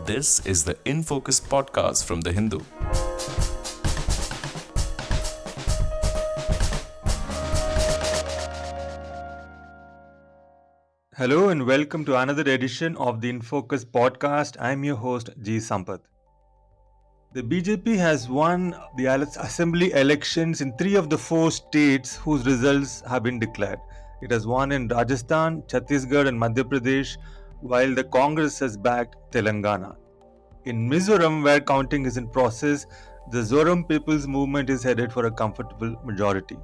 This is the In Focus podcast from The Hindu. Hello and welcome to another edition of the InFocus podcast. I'm your host G. Sampath. The BJP has won the assembly elections in three of the four states whose results have been declared. It has won in Rajasthan, Chhattisgarh, and Madhya Pradesh, while the Congress has backed Telangana. In Mizoram, where counting is in process, the Zoram People's Movement is headed for a comfortable majority.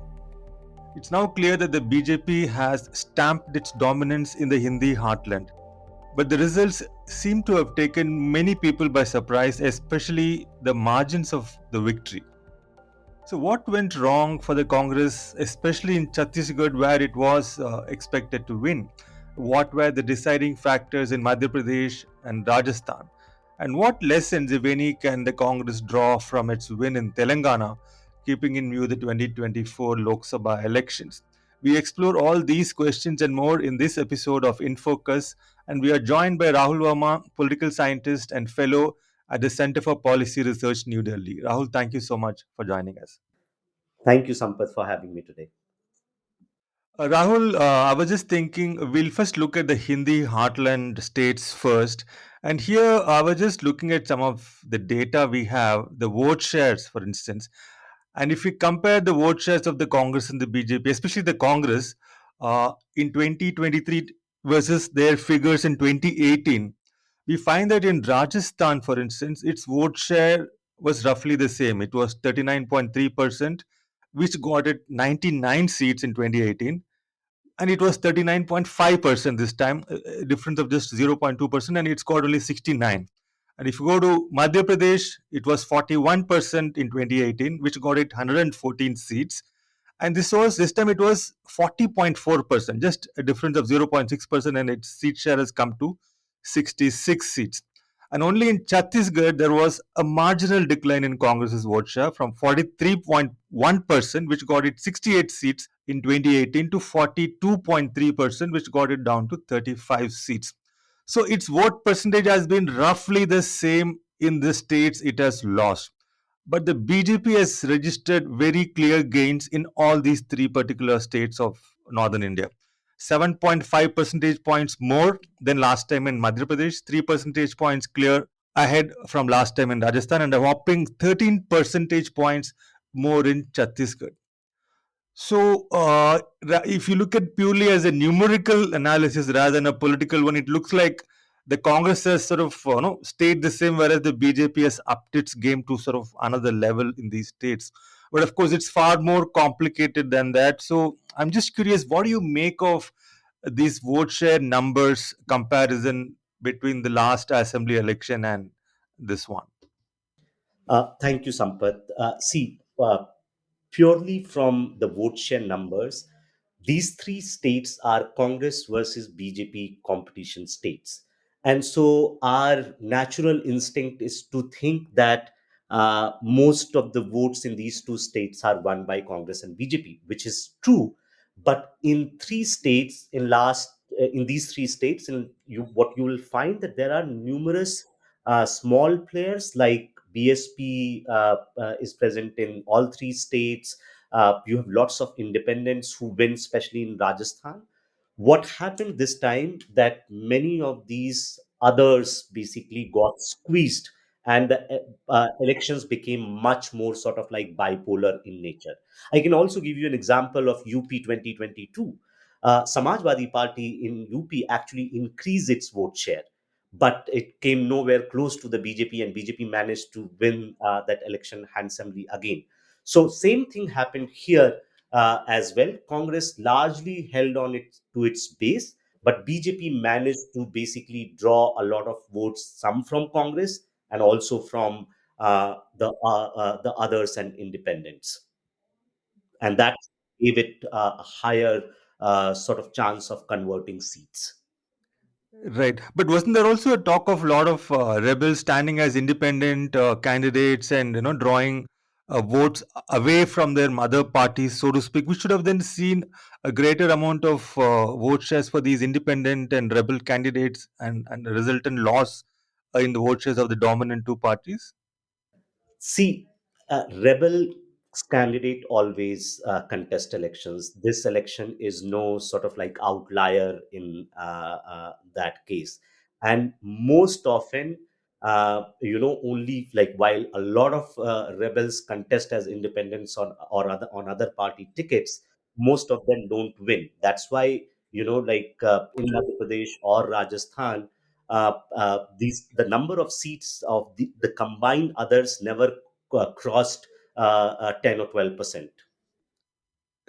It's now clear that the BJP has stamped its dominance in the Hindi heartland. But the results seem to have taken many people by surprise, especially the margins of the victory. So, what went wrong for the Congress, especially in Chhattisgarh, where it was expected to win? What were the deciding factors in Madhya Pradesh and Rajasthan? And what lessons, if any, can the Congress draw from its win in Telangana, keeping in view the 2024 Lok Sabha elections? We explore all these questions and more in this episode of In Focus, and we are joined by Rahul Verma, political scientist and fellow at the Center for Policy Research, New Delhi. Rahul, thank you so much for joining us. Thank you, Sampath, for having me today. Rahul, I was just thinking we'll first look at the Hindi heartland states first. And here I was just looking at some of the data we have, the vote shares, for instance. And if we compare the vote shares of the Congress and the BJP, especially the Congress, in 2023 versus their figures in 2018, we find that in Rajasthan, for instance, its vote share was roughly the same. It was 39.3%, which got it 99 seats in 2018, and it was 39.5% this time, a difference of just 0.2%, and it's got only 69. And if you go to Madhya Pradesh, it was 41% in 2018, which got it 114 seats. And this time it was 40.4%, just a difference of 0.6%, and its seat share has come to 66 seats. And only in Chhattisgarh, there was a marginal decline in Congress's vote share from 43.1%, which got it 68 seats in 2018, to 42.3%, which got it down to 35 seats. So its vote percentage has been roughly the same in the states it has lost. But the BJP has registered very clear gains in all these three particular states of northern India. 7.5 percentage points more than last time in Madhya Pradesh, 3 percentage points clear ahead from last time in Rajasthan, and a whopping 13 percentage points more in Chhattisgarh. So, if you look at purely as a numerical analysis rather than a political one, it looks like the Congress has sort of stayed the same, whereas the BJP has upped its game to sort of another level in these states. But of course, it's far more complicated than that. So, I'm just curious, what do you make of these vote share numbers comparison between the last assembly election and this one? Thank you, Sampath. Purely from the vote share numbers, these three states are Congress versus BJP competition states. And so our natural instinct is to think that most of the votes in these two states are won by Congress and BJP, which is true. But in three states, in these three states, what you will find that there are numerous small players like BSP is present in all three states. You have lots of independents who win, especially in Rajasthan. What happened this time that many of these others basically got squeezed, and the elections became much more sort of like bipolar in nature. I can also give you an example of UP 2022. Samajwadi Party in UP actually increased its vote share, but it came nowhere close to the BJP, and BJP managed to win that election handsomely again. So same thing happened here as well. Congress largely held on it to its base, but BJP managed to basically draw a lot of votes, some from Congress and also from the others and independents, and that gave it a higher sort of chance of converting seats. Right. But wasn't there also a talk of a lot of rebels standing as independent candidates and drawing votes away from their mother parties, so to speak? We should have then seen a greater amount of vote shares for these independent and rebel candidates, and the resultant loss in the vote shares of the dominant two parties? See, rebel candidate always contest elections. This election is no sort of like outlier in that case, and most often, only like while a lot of rebels contest as independents on other party tickets, most of them don't win. That's why in Madhya Pradesh or Rajasthan, these the number of seats of the combined others never crossed 10 or 12%.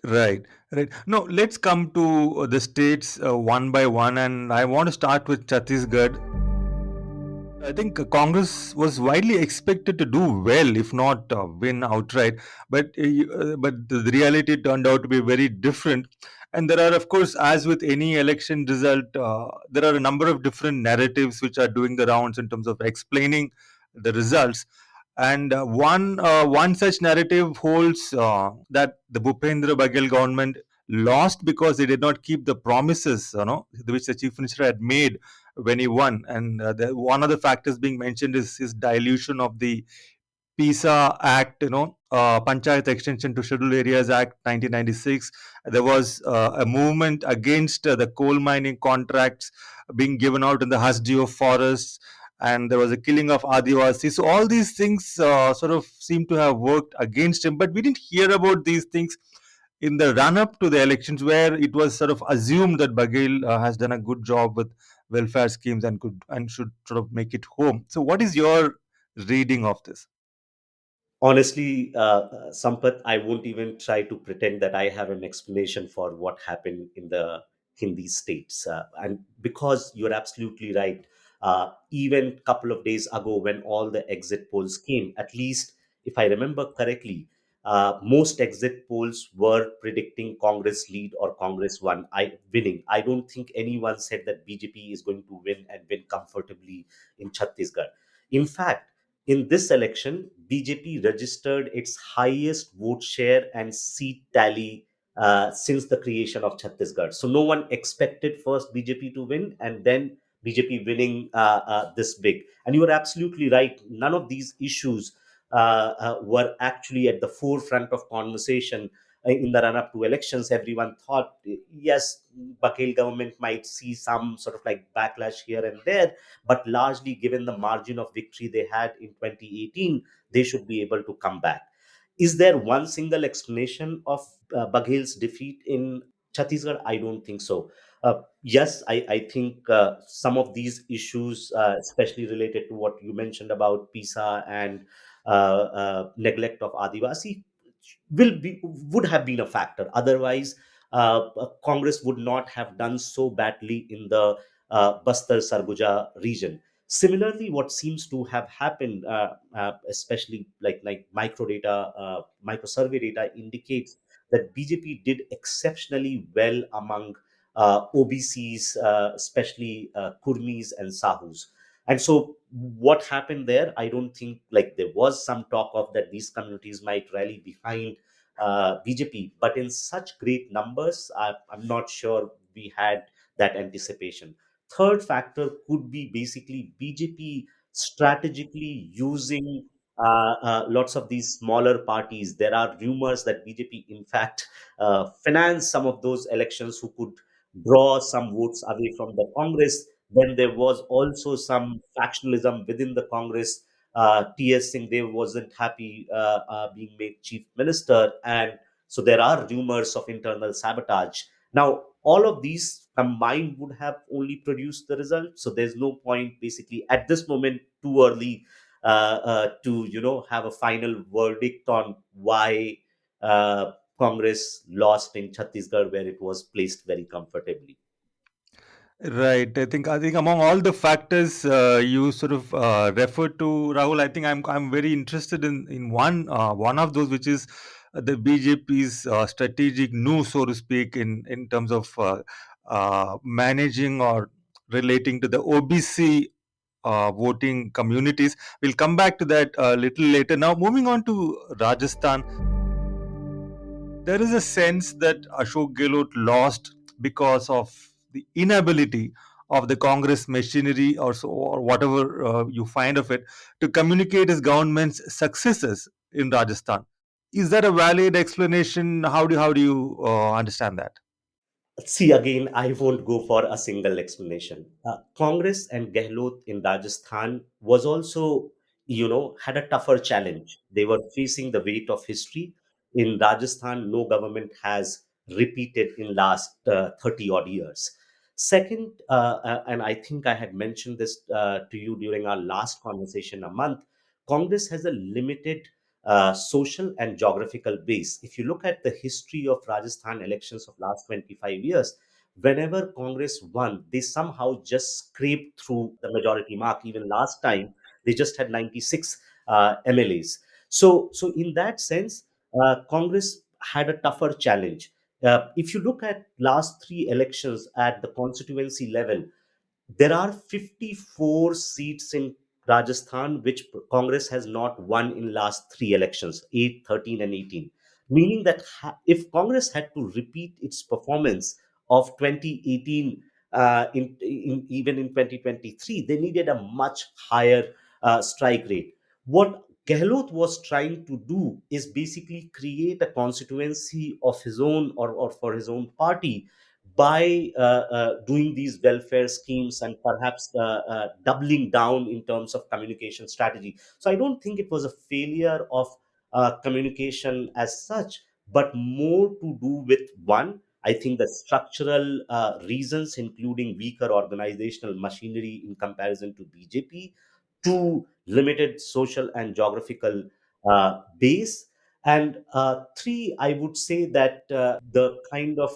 Right, right. Now let's come to the states one by one, and I want to start with Chhattisgarh. I think Congress was widely expected to do well, if not win outright. But the reality turned out to be very different. And there are, of course, as with any election result, there are a number of different narratives which are doing the rounds in terms of explaining the results. And one such narrative holds that the Bhupendra Baghel government lost because they did not keep the promises, which the chief minister had made when he won. And one of the factors being mentioned is his dilution of the PISA Act, Panchayat Extension to Scheduled Areas Act 1996. There was a movement against the coal mining contracts being given out in the Hasdeo forests, and there was a killing of Adivasi. So all these things sort of seem to have worked against him, but we didn't hear about these things in the run up to the elections, where it was sort of assumed that Baghel has done a good job with welfare schemes and could and should sort of make it home. So, what is your reading of this? Honestly, Sampath, I won't even try to pretend that I have an explanation for what happened in these states, and because you're absolutely right. Even couple of days ago, when all the exit polls came, at least if I remember correctly, most exit polls were predicting Congress lead or Congress winning. I don't think anyone said that BJP is going to win and win comfortably in Chhattisgarh. In fact, in this election, BJP registered its highest vote share and seat tally since the creation of Chhattisgarh. So no one expected first BJP to win and then BJP winning this big. And you are absolutely right. None of these issues were actually at the forefront of conversation in the run up to elections. Everyone thought, yes, Baghel government might see some sort of like backlash here and there, but largely given the margin of victory they had in 2018, they should be able to come back. Is there one single explanation of Baghel's defeat in Chhattisgarh? I don't think so. Yes, I think some of these issues, especially related to what you mentioned about PISA and neglect of Adivasi, would have been a factor. Otherwise, Congress would not have done so badly in the Bastar Sarguja region. Similarly, what seems to have happened, especially like micro survey data indicates that BJP did exceptionally well among OBCs, especially Kurmis and Sahus. And so, what happened there? I don't think like there was some talk of that these communities might rally behind BJP, but in such great numbers, I'm not sure we had that anticipation. Third factor could be basically BJP strategically using lots of these smaller parties. There are rumors that BJP, in fact, financed some of those elections who could draw some votes away from the Congress. Then there was also some factionalism within the Congress. T.S. Singh Dev wasn't happy being made chief minister, and so there are rumors of internal sabotage. Now, all of these combined would have only produced the result. So there's no point, basically, at this moment, too early to have a final verdict on why Congress lost in Chhattisgarh, where it was placed very comfortably. Right. I think among all the factors you sort of referred to, Rahul, I think I'm very interested in one of those, which is the BJP's strategic nous, so to speak, in terms of managing or relating to the OBC voting communities. We'll come back to that a little later. Now, moving on to Rajasthan, there is a sense that Ashok Gehlot lost because of the inability of the Congress machinery, or so, or whatever you find of it, to communicate his government's successes in Rajasthan. Is that a valid explanation? How do you understand that? See, again, I won't go for a single explanation. Congress and Gehlot in Rajasthan was also, had a tougher challenge. They were facing the weight of history. In Rajasthan, no government has repeated in last 30 odd years. Second, and I think I had mentioned this to you during our last conversation a month, Congress has a limited social and geographical base. If you look at the history of Rajasthan elections of last 25 years, whenever Congress won, they somehow just scraped through the majority mark. Even last time, they just had 96 MLAs. So in that sense, Congress had a tougher challenge. If you look at last three elections at the constituency level, there are 54 seats in Rajasthan which Congress has not won in last three elections, 8, 13, and 18. Meaning that if Congress had to repeat its performance of 2018 even in 2023, they needed a much higher strike rate. What Gehlot was trying to do is basically create a constituency of his own, or for his own party, by doing these welfare schemes and perhaps doubling down in terms of communication strategy. So I don't think it was a failure of communication as such, but more to do with one. I think the structural reasons, including weaker organizational machinery in comparison to BJP, two, limited social and geographical base, and three, I would say that the kind of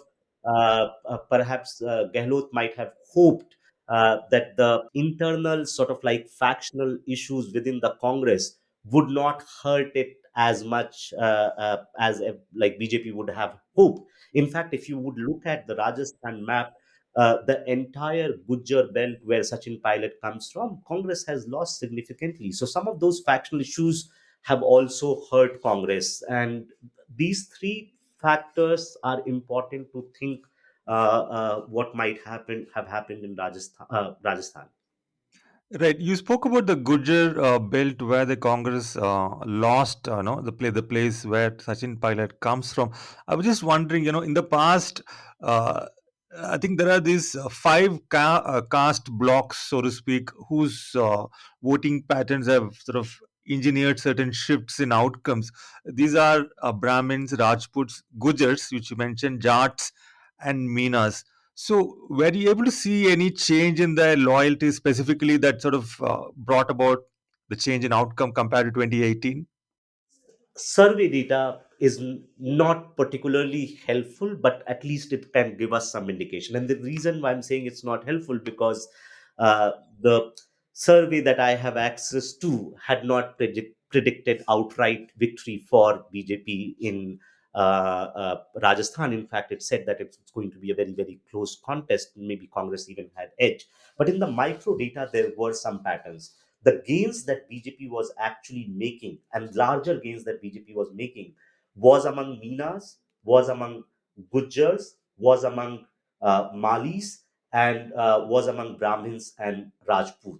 perhaps Gehlot might have hoped that the internal sort of like factional issues within the Congress would not hurt it as much as like BJP would have hoped. In fact, if you would look at the Rajasthan map, the entire Gujjar belt where Sachin Pilot comes from, Congress has lost significantly. So some of those factional issues have also hurt Congress, and these three factors are important to think what might have happened in Rajasthan. Right. You spoke about the Gujar belt where the Congress lost, no, the place where Sachin Pilot comes from. I was just wondering, in the past, uh, I think there are these five caste blocks, so to speak, whose voting patterns have sort of engineered certain shifts in outcomes. These are Brahmins, Rajputs, Gujars, which you mentioned, Jats, and Meenas. So, were you able to see any change in their loyalty specifically that sort of brought about the change in outcome compared to 2018? Survey data is not particularly helpful, but at least it can give us some indication. And the reason why I'm saying it's not helpful, because the survey that I have access to had not predicted outright victory for BJP in Rajasthan. In fact, it said that it's going to be a very, very close contest. Maybe Congress even had edge. But in the micro data, there were some patterns. The gains that BJP was actually making, and larger gains that BJP was making, was among Meenas, was among Gujjars, was among Malis, and was among Brahmins and Rajput.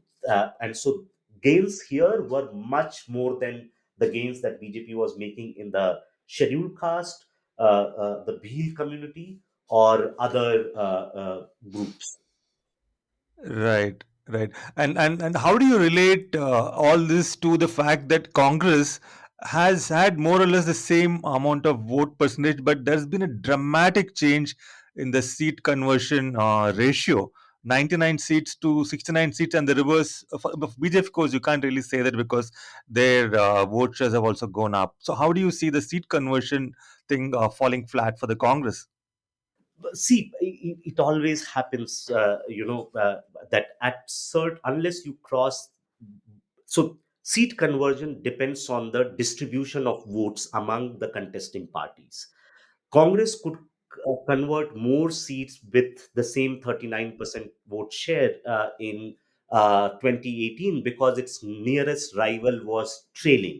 And so gains here were much more than the gains that BJP was making in the scheduled caste, the Bhil community, or other groups. Right, right. And how do you relate all this to the fact that Congress has had more or less the same amount of vote percentage, but there's been a dramatic change in the seat conversion ratio. 99 seats to 69 seats, and the reverse of BJP. Of course, you can't really say that because their vote shares have also gone up. So, how do you see the seat conversion thing falling flat for the Congress? See, it always happens, that at cert, unless you cross, so seat conversion depends on the distribution of votes among the contesting parties. Congress could convert more seats with the same 39% vote share in 2018, because its nearest rival was trailing.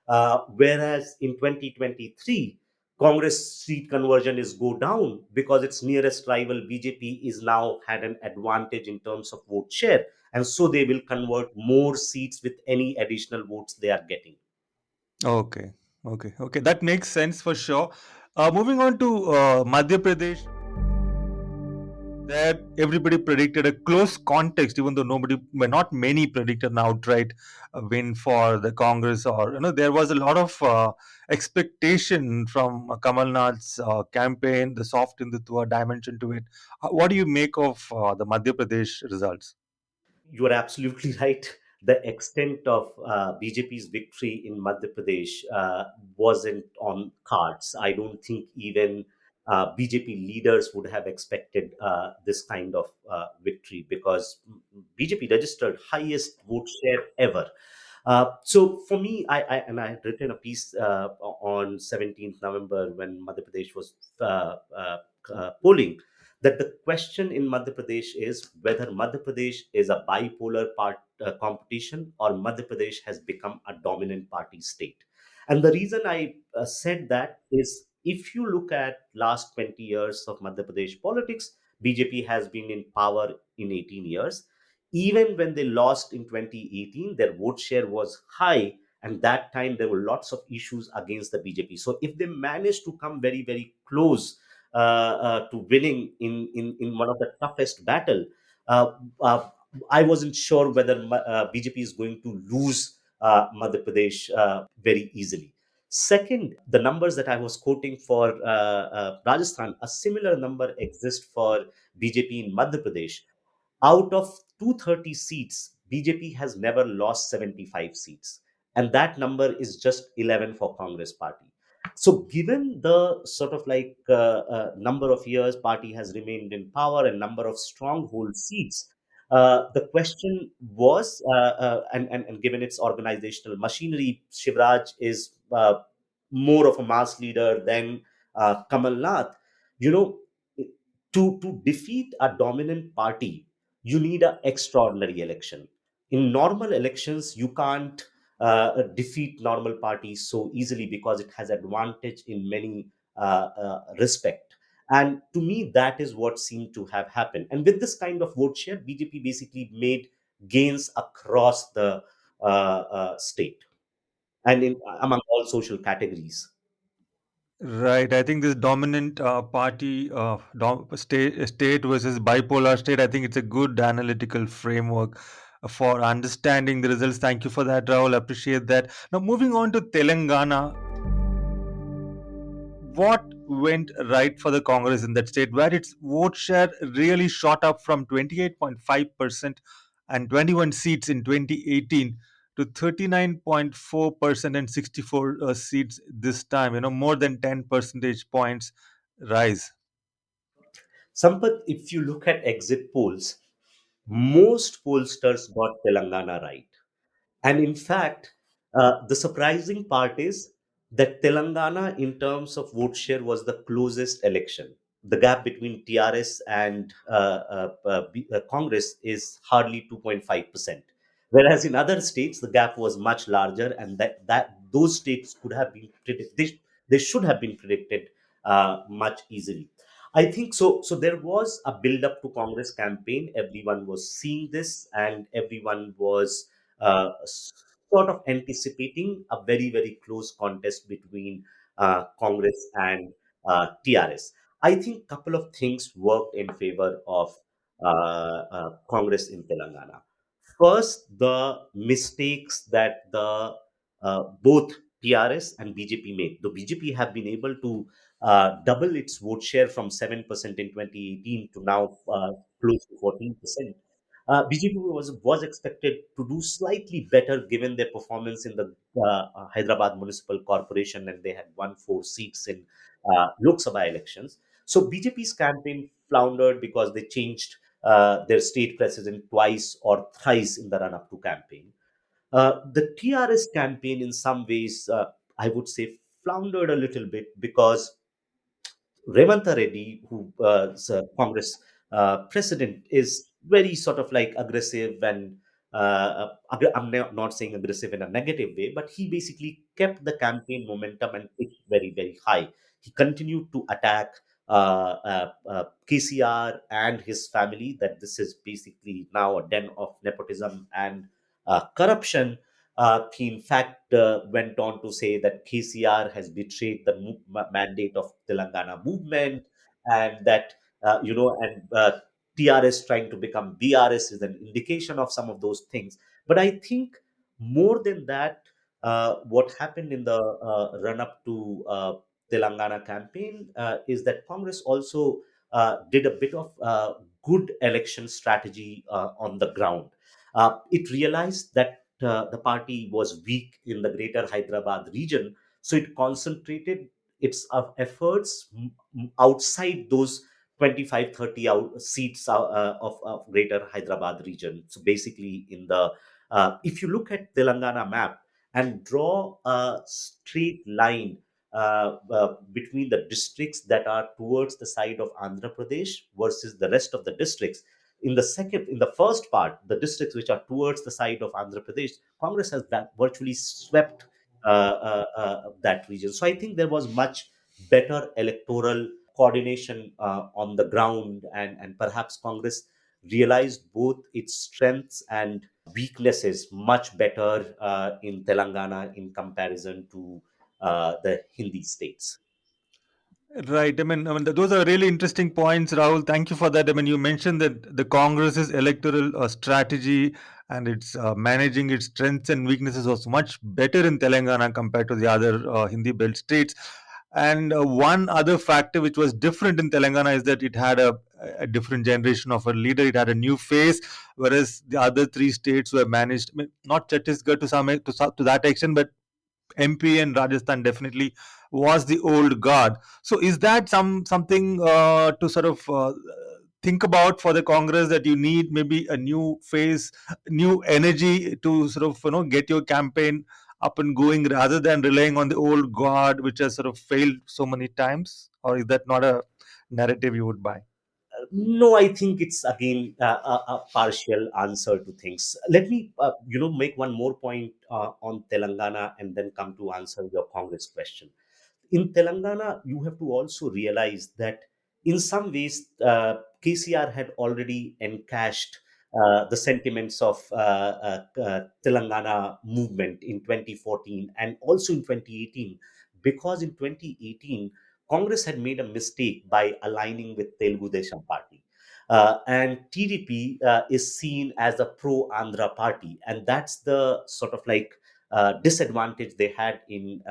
Whereas in 2023, Congress seat conversion is go down because its nearest rival BJP is now had an advantage in terms of vote share, and so they will convert more seats with any additional votes they are getting. Okay, okay. That makes sense for sure. Moving on to Madhya Pradesh, that everybody predicted a close context, even though not many predicted an outright win for the Congress. Or there was a lot of expectation from Kamal Nath's campaign, the soft Hindutva dimension to it. What do you make of the Madhya Pradesh results? You are absolutely right. The extent of BJP's victory in Madhya Pradesh wasn't on cards. I don't think even BJP leaders would have expected this kind of victory, because BJP registered highest vote share ever. So for me, I had written a piece on 17th November when Madhya Pradesh was polling, that the question in Madhya Pradesh is whether Madhya Pradesh is a bipolar competition, or Madhya Pradesh has become a dominant party state. And the reason I said that is, if you look at last 20 years of Madhya Pradesh politics, BJP has been in power in 18 years. Even when they lost in 2018, their vote share was high, and that time there were lots of issues against the BJP. So if they manage to come very, very close to winning in one of the toughest battle, uh, uh, I wasn't sure whether BJP is going to lose Madhya Pradesh very easily. Second, the numbers that I was quoting for Rajasthan, a similar number exists for BJP in Madhya Pradesh. Out of 230 seats, BJP has never lost 75 seats. And that number is just 11 for Congress party. So given the sort of like number of years party has remained in power and number of stronghold seats, the question was, and given its organizational machinery, Shivraj is more of a mass leader than Kamal Nath. You know, to defeat a dominant party, you need an extraordinary election. In normal elections, you can't defeat normal parties so easily because it has advantage in many respect. And to me, that is what seemed to have happened. And with this kind of vote share, BJP basically made gains across the state and in among all social categories. Right. I think this dominant party state versus bipolar state, I think it's a good analytical framework for understanding the results. Thank you for that, Rahul. Appreciate that. Now, moving on to Telangana, what went right for the Congress in that state, where its vote share really shot up from 28.5% and 21 seats in 2018 to 39.4% and 64 seats this time, more than 10 percentage points rise. Sampath, if you look at exit polls, most pollsters got Telangana right. And in fact, the surprising part is that Telangana, in terms of vote share, was the closest election. The gap between TRS and Congress is hardly 2.5%. Whereas in other states, the gap was much larger, and that those states could have been they should have been predicted much easily. I think so. So there was a build up to Congress campaign. Everyone was seeing this, and everyone was sort of anticipating a very, very close contest between Congress and TRS. I think a couple of things worked in favor of Congress in Telangana. First, the mistakes that the both TRS and BJP made. The BJP have been able to double its vote share from 7% in 2018 to now close to 14%. BJP was expected to do slightly better given their performance in the Hyderabad Municipal Corporation, and they had won 4 seats in Lok Sabha elections. So BJP's campaign floundered because they changed their state president twice or thrice in the run-up to campaign. The TRS campaign, in some ways, I would say, floundered a little bit because Revanta Reddy, who is a Congress president, is very sort of like aggressive and I'm not saying aggressive in a negative way, but he basically kept the campaign momentum and pitched very, very high. he continued to attack KCR and his family, that this is basically now a den of nepotism and corruption. He, in fact, went on to say that KCR has betrayed the mandate of Telangana movement, and that, TRS trying to become BRS is an indication of some of those things. But I think more than that, what happened in the run up to Telangana campaign is that Congress also did a bit of good election strategy on the ground. It realized that the party was weak in the greater Hyderabad region, so it concentrated its efforts outside those 25, 30 seats of greater Hyderabad region. So basically, if you look at Telangana map and draw a straight line between the districts that are towards the side of Andhra Pradesh versus the rest of the districts. In the first part, the districts which are towards the side of Andhra Pradesh, Congress has virtually swept that region. So I think there was much better electoral coordination on the ground, and perhaps Congress realized both its strengths and weaknesses much better in Telangana in comparison to the Hindi states. Right. Those are really interesting points, Rahul. Thank you for that. You mentioned that the Congress's electoral strategy and its managing its strengths and weaknesses was much better in Telangana compared to the other Hindi belt states. And one other factor which was different in Telangana is that it had a different generation of a leader. It had a new face, whereas the other three states were managed, not Chhattisgarh to that extent, but MP and Rajasthan definitely was the old guard. So is that something to sort of think about for the Congress, that you need maybe a new face, new energy to sort of get your campaign up and going rather than relying on the old guard which has sort of failed so many times? Or is that not a narrative you would buy? No, I think it's again a partial answer to things. Let me, make one more point on Telangana and then come to answer your Congress question. In Telangana, you have to also realize that in some ways, KCR had already encashed the sentiments of Telangana movement in 2014 and also in 2018, because in 2018, Congress had made a mistake by aligning with Telugu Desam Party. And TDP is seen as a pro Andhra party, and that's the sort of like disadvantage they had in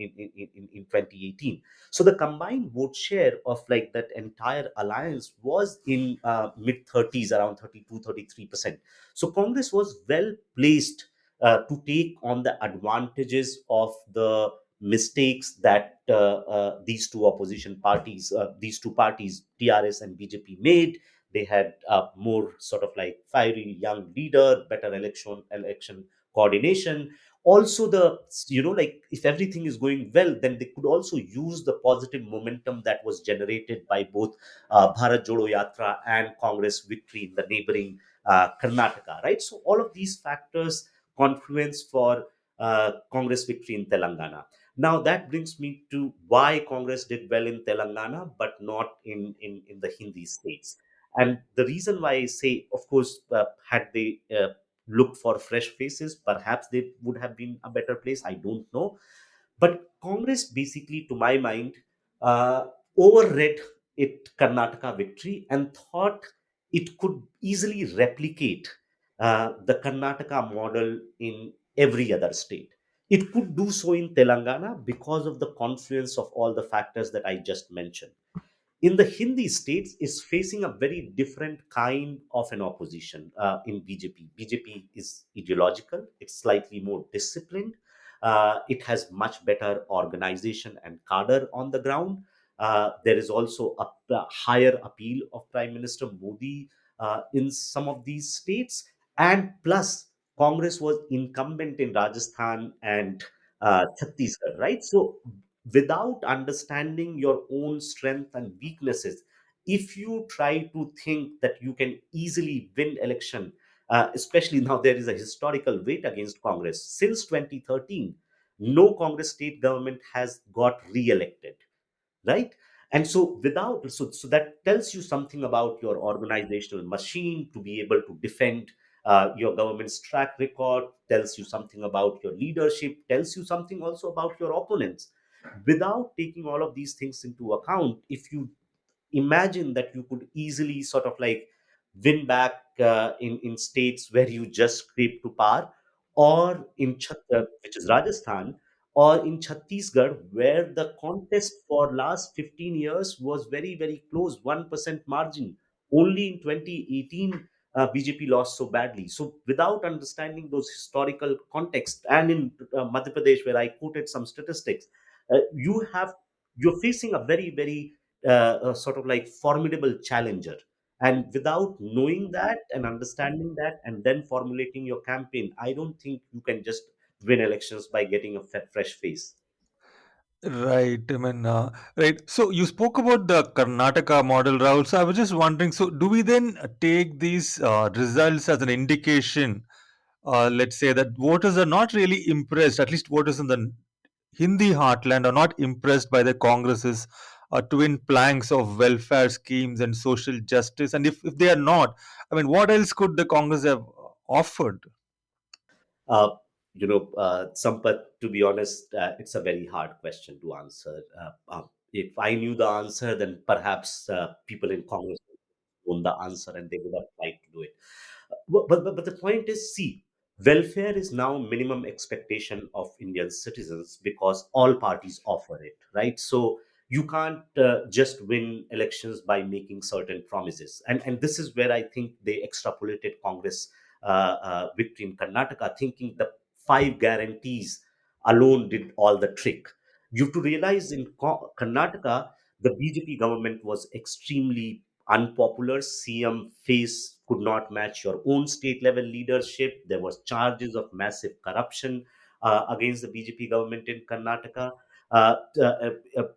2018. So the combined vote share of like that entire alliance was in mid 30s, around 32, 33%. So Congress was well placed to take on the advantages of the mistakes that these two parties, TRS and BJP, made. They had more sort of like fiery young leader, better election coordination. Also, like if everything is going well, then they could also use the positive momentum that was generated by both Bharat Jodo Yatra and Congress victory in the neighboring Karnataka, right? So all of these factors confluence for Congress victory in Telangana. Now that brings me to why Congress did well in Telangana but not in the Hindi states. And the reason why I say, of course, had they looked for fresh faces, perhaps they would have been a better place. I don't know. But Congress, basically, to my mind, uh, overread it Karnataka victory and thought it could easily replicate the Karnataka model in every other state. It could do so in Telangana because of the confluence of all the factors that I just mentioned. In the Hindi states is facing a very different kind of an opposition in BJP. BJP is ideological, it's slightly more disciplined, it has much better organization and cadre on the ground. There is also a higher appeal of Prime Minister Modi in some of these states. And plus, Congress was incumbent in Rajasthan and Chhattisgarh, right? So without understanding your own strength and weaknesses, if you try to think that you can easily win election, especially now there is a historical weight against Congress since 2013, no Congress state government has got re-elected, right? And so without so that tells you something about your organizational machine to be able to defend your government's track record, tells you something about your leadership, tells you something also about your opponents. Without taking all of these things into account, if you imagine that you could easily sort of like win back in states where you just scrape to par, or in which is Rajasthan, or in Chhattisgarh, where the contest for last 15 years was very, very close, 1% margin. Only in 2018, BJP lost so badly. So without understanding those historical context, and in Madhya Pradesh, where I quoted some statistics, you have you're facing a very, very sort of like formidable challenger. And without knowing that and understanding that and then formulating your campaign, I don't think you can just win elections by getting a fresh face. Right. I mean, right. So you spoke about the Karnataka model, Rahul. So I was just wondering. So do we then take these results as an indication? Let's say that voters are not really impressed. At least voters in the Hindi heartland are not impressed by the Congress's twin planks of welfare schemes and social justice. And if they are not, I mean, what else could the Congress have offered? Uh, Sampath, to be honest, it's a very hard question to answer. If I knew the answer, then perhaps people in Congress would own the answer and they would have tried to do it. But the point is, see, welfare is now minimum expectation of Indian citizens because all parties offer it, right? So you can't just win elections by making certain promises, and this is where I think they extrapolated Congress victory in Karnataka, thinking the five guarantees alone did all the trick. You have to realize in Karnataka, the BJP government was extremely unpopular. CM face could not match your own state level leadership. There was charges of massive corruption against the BJP government in Karnataka.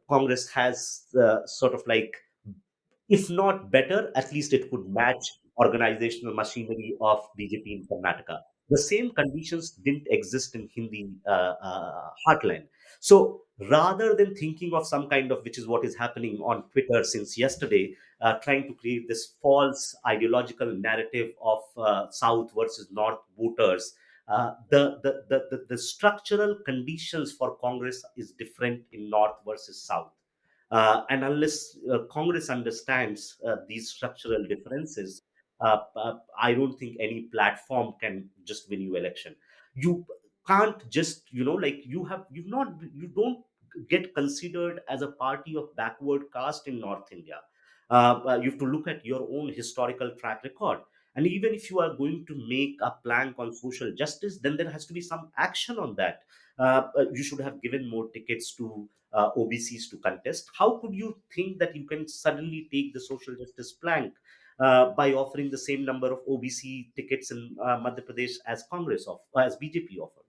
Congress has sort of like, if not better, at least it could match organizational machinery of BJP in Karnataka. The same conditions didn't exist in Hindi heartland. So rather than thinking of some kind of, which is what is happening on Twitter since yesterday, trying to create this false ideological narrative of South versus North voters, the structural conditions for Congress is different in North versus South. And unless Congress understands these structural differences, I don't think any platform can just win you election. You can't just, like you don't get considered as a party of backward caste in North India. You have to look at your own historical track record. And even if you are going to make a plank on social justice, then there has to be some action on that. You should have given more tickets to OBCs to contest. How could you think that you can suddenly take the social justice plank by offering the same number of OBC tickets in Madhya Pradesh as Congress of as BJP offered?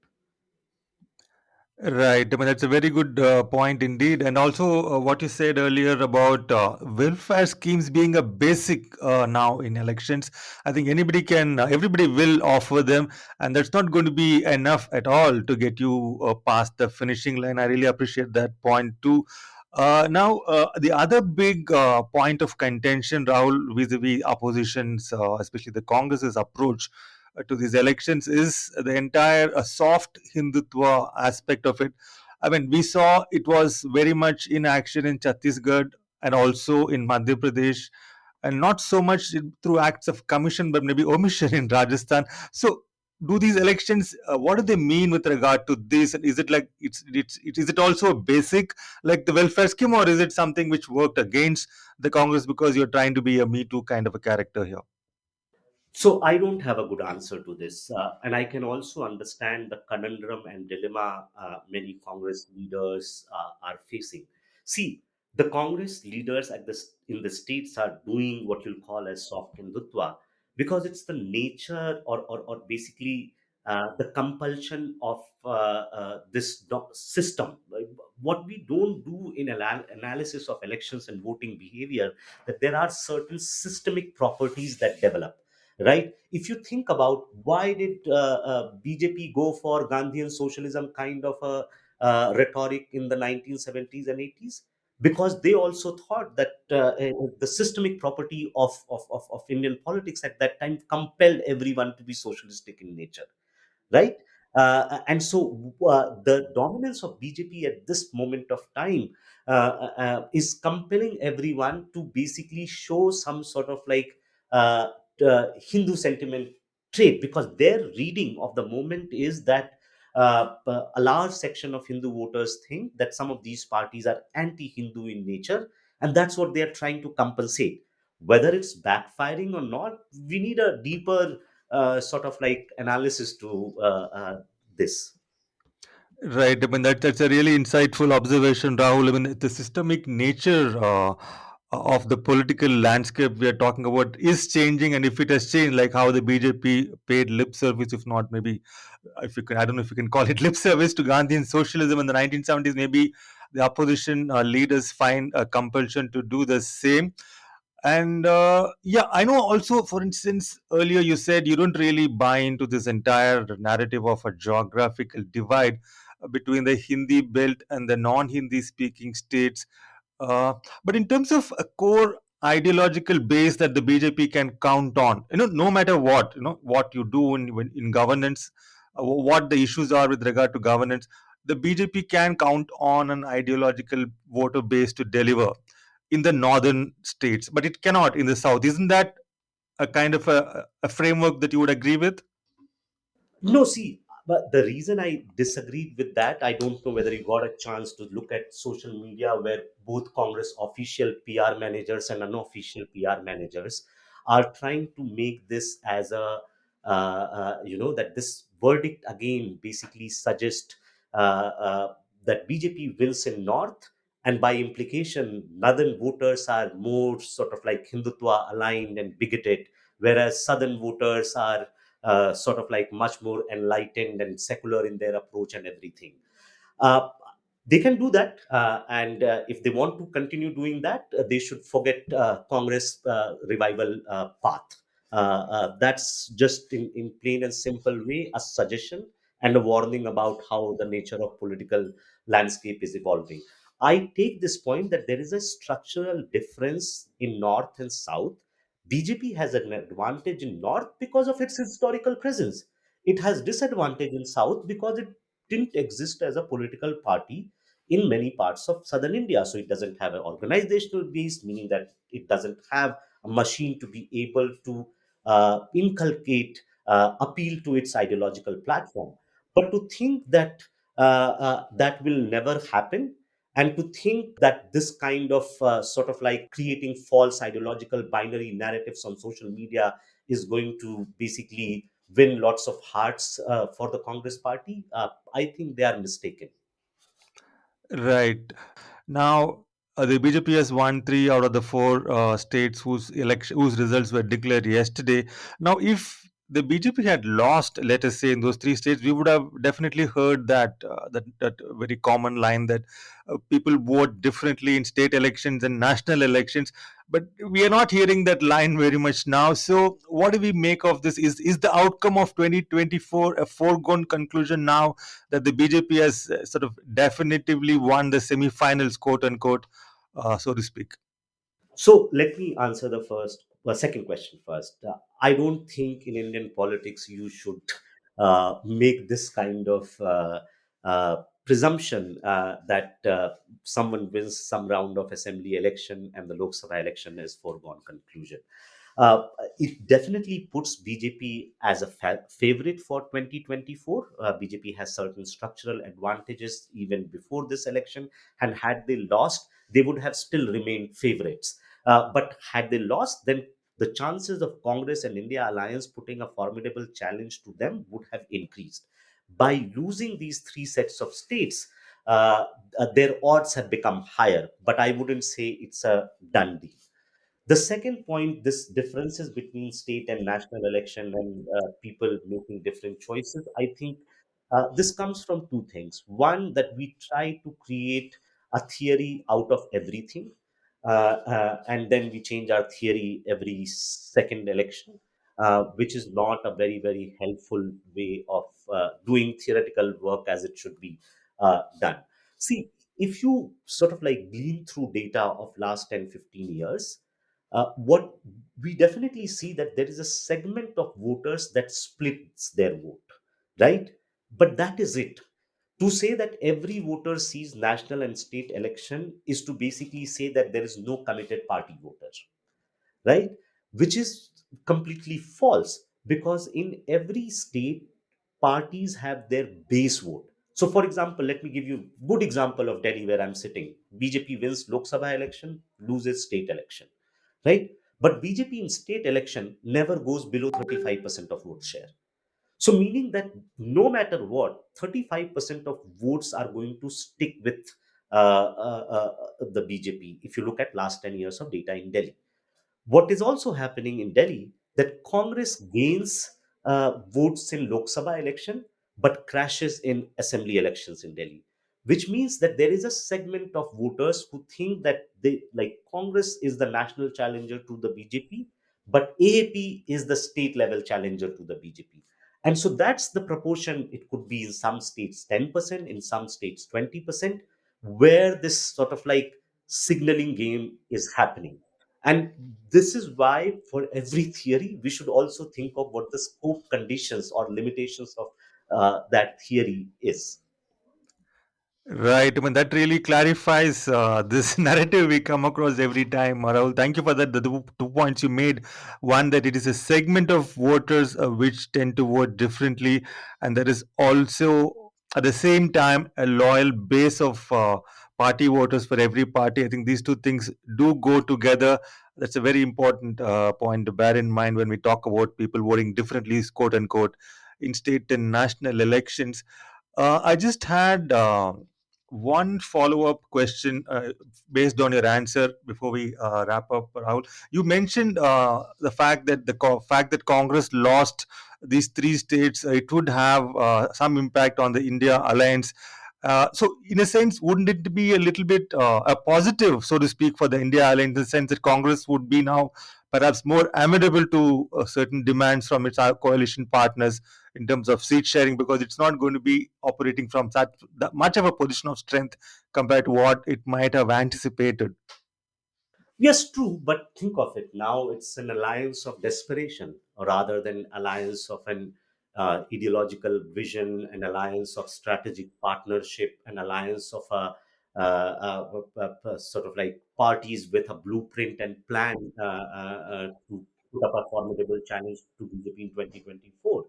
Right. I mean, that's a very good point indeed. And also, what you said earlier about welfare schemes being a basic now in elections, I think everybody will offer them, and that's not going to be enough at all to get you past the finishing line. I really appreciate that point too. Now, the other big point of contention, Rahul, vis-a-vis oppositions, especially the Congress's approach to these elections, is the entire soft Hindutva aspect of it. I mean, we saw it was very much in action in Chhattisgarh and also in Madhya Pradesh, and not so much through acts of commission, but maybe omission in Rajasthan. So, do these elections? What do they mean with regard to this? And is it like is it also a basic like the welfare scheme, or is it something which worked against the Congress because you're trying to be a Me Too kind of a character here? So I don't have a good answer to this, and I can also understand the conundrum and dilemma many Congress leaders are facing. See, the Congress leaders in the states are doing what you'll call as soft hindutva because it's the nature or basically the compulsion of this system. Like, what we don't do in analysis of elections and voting behavior, that there are certain systemic properties that develop, right? If you think about why did BJP go for Gandhian socialism kind of a rhetoric in the 1970s and 80s, because they also thought that the systemic property of Indian politics at that time compelled everyone to be socialistic in nature, right? And so the dominance of BJP at this moment of time is compelling everyone to basically show some sort of like uh, Hindu sentiment trait, because their reading of the moment is that a large section of Hindu voters think that some of these parties are anti-Hindu in nature, and that's what they are trying to compensate. Whether it's backfiring or not, we need a deeper sort of like analysis to this. Right. I mean, that's a really insightful observation, Rahul. I mean, the systemic nature of the political landscape we are talking about is changing. And if it has changed, like how the BJP paid lip service, if not maybe, if you can, I don't know if you can call it lip service to Gandhian socialism in the 1970s, maybe the opposition leaders find a compulsion to do the same. And yeah, I know also, for instance, earlier you said you don't really buy into this entire narrative of a geographical divide between the Hindi belt and the non Hindi speaking states. Uh, but in terms of a core ideological base that the BJP can count on, no matter what, what you do in governance, what the issues are with regard to governance, the BJP can count on an ideological voter base to deliver in the northern states, but it cannot in the south. Isn't that a kind of a framework that you would agree with? No, see, but the reason I disagreed with that, I don't know whether you got a chance to look at social media where both Congress official PR managers and unofficial PR managers are trying to make this as a, that this verdict again basically suggests that BJP wins in North, and by implication, Northern voters are more sort of like Hindutva aligned and bigoted, whereas Southern voters are sort of like much more enlightened and secular in their approach and everything. Uh, they can do that, and if they want to continue doing that, they should forget Congress revival path. That's just in plain and simple way a suggestion and a warning about how the nature of political landscape is evolving. I take this point that there is a structural difference in North and South. BJP has an advantage in North because of its historical presence. It has disadvantage in South because it didn't exist as a political party in many parts of southern India. So it doesn't have an organizational base, meaning that it doesn't have a machine to be able to inculcate, appeal to its ideological platform. But to think that that will never happen, and to think that this kind of sort of like creating false ideological binary narratives on social media is going to basically win lots of hearts for the Congress party, I think they are mistaken. Right. Now, the BJP has won three out of the four states whose results were declared yesterday. Now, if the BJP had lost, let us say, in those three states, we would have definitely heard that very common line that people vote differently in state elections and national elections. But we are not hearing that line very much now. So, what do we make of this? Is the outcome of 2024 a foregone conclusion now that the BJP has sort of definitively won the semi-finals, quote unquote, so to speak? So let me answer second question first. I don't think in Indian politics you should make this kind of presumption that someone wins some round of assembly election and the Lok Sabha election is foregone conclusion. Uh, it definitely puts BJP as a favorite for 2024. BJP has certain structural advantages even before this election, and had they lost, they would have still remained favorites. But had they lost, then the chances of Congress and India alliance putting a formidable challenge to them would have increased. By losing these three sets of states, their odds have become higher, but I wouldn't say it's a done deal. The second point, this differences between state and national election and people making different choices, I think this comes from two things. One, that we try to create a theory out of everything, and then we change our theory every second election, which is not a very, very helpful way of doing theoretical work as it should be. done. See, if you sort of like glean through data of last 10, 15 years, what we definitely see that there is a segment of voters that splits their vote, right? But that is it. To say that every voter sees national and state election is to basically say that there is no committed party voter, right? Which is completely false, because in every state, parties have their base vote. So, for example, let me give you a good example of Delhi, where I'm sitting. BJP wins Lok Sabha election, loses state election, right? But BJP in state election never goes below 35% of vote share. So, meaning that no matter what, 35% of votes are going to stick with the BJP if you look at last 10 years of data in Delhi. What is also happening in Delhi, that Congress gains votes in Lok Sabha election but crashes in assembly elections in Delhi, which means that there is a segment of voters who think that they like Congress is the national challenger to the BJP, but AAP is the state level challenger to the BJP. And so that's the proportion. It could be in some states 10%, in some states 20%, where this sort of like signaling game is happening. And this is why, for every theory, we should also think of what the scope, conditions, or limitations of that theory is. Right. I mean, that really clarifies this narrative we come across every time, Rahul. Thank you for that. The two points you made. One, that it is a segment of voters which tend to vote differently. And there is also, at the same time, a loyal base of party voters for every party. I think these two things do go together. That's a very important point to bear in mind when we talk about people voting differently, quote unquote, in state and national elections. I just had one follow-up question based on your answer before we wrap up, Rahul. You mentioned the fact that fact that Congress lost these three states, it would have some impact on the India alliance. So, in a sense, wouldn't it be a little bit a positive, so to speak, for the India alliance, in the sense that Congress would be now perhaps more amenable to certain demands from its coalition partners in terms of seat sharing, because it's not going to be operating from that much of a position of strength compared to what it might have anticipated. Yes, true, but think of it now. It's an alliance of desperation rather than alliance of an ideological vision, an alliance of strategic partnership, an alliance of a sort of like parties with a blueprint and plan to put up a formidable challenge to BJP in 2024.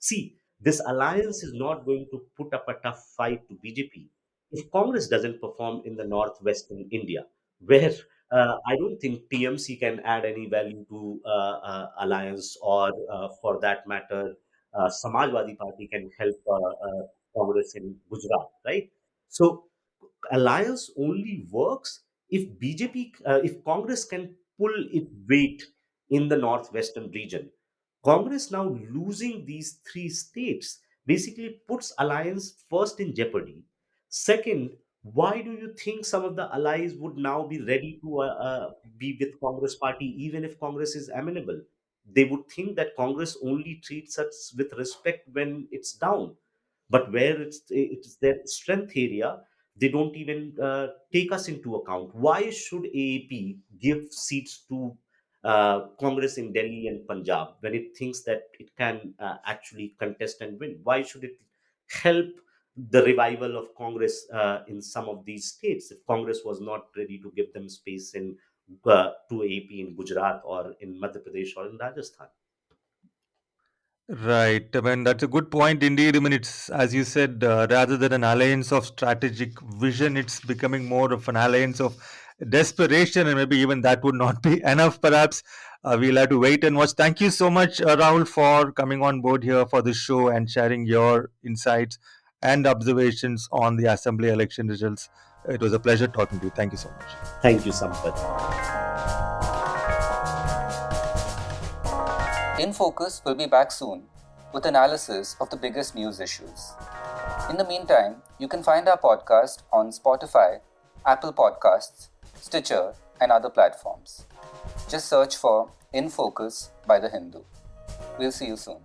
See, this alliance is not going to put up a tough fight to BJP if Congress doesn't perform in the northwestern India, where I don't think TMC can add any value to alliance, or for that matter, Samajwadi Party can help Congress in Gujarat, right? So alliance only works if BJP, if Congress can pull its weight in the northwestern region. Congress now losing these three states basically puts alliance first in jeopardy. Second, why do you think some of the allies would now be ready to be with Congress party even if Congress is amenable? They would think that Congress only treats us with respect when it's down, but where it's their strength area, they don't even take us into account. Why should AAP give seats to Congress in Delhi and Punjab when it thinks that it can actually contest and win? Why should it help the revival of Congress in some of these states if Congress was not ready to give them space in to AP in Gujarat or in Madhya Pradesh or in Rajasthan? Right. I mean, that's a good point indeed. I mean, it's, as you said, rather than an alliance of strategic vision, it's becoming more of an alliance of desperation, and maybe even that would not be enough, perhaps. We'll have to wait and watch. Thank you so much, Rahul, for coming on board here for the show and sharing your insights and observations on the assembly election results. It was a pleasure talking to you. Thank you so much. Thank you, Sampath. In Focus will be back soon with analysis of the biggest news issues. In the meantime, you can find our podcast on Spotify, Apple Podcasts, Stitcher, and other platforms. Just search for In Focus by The Hindu. We'll see you soon.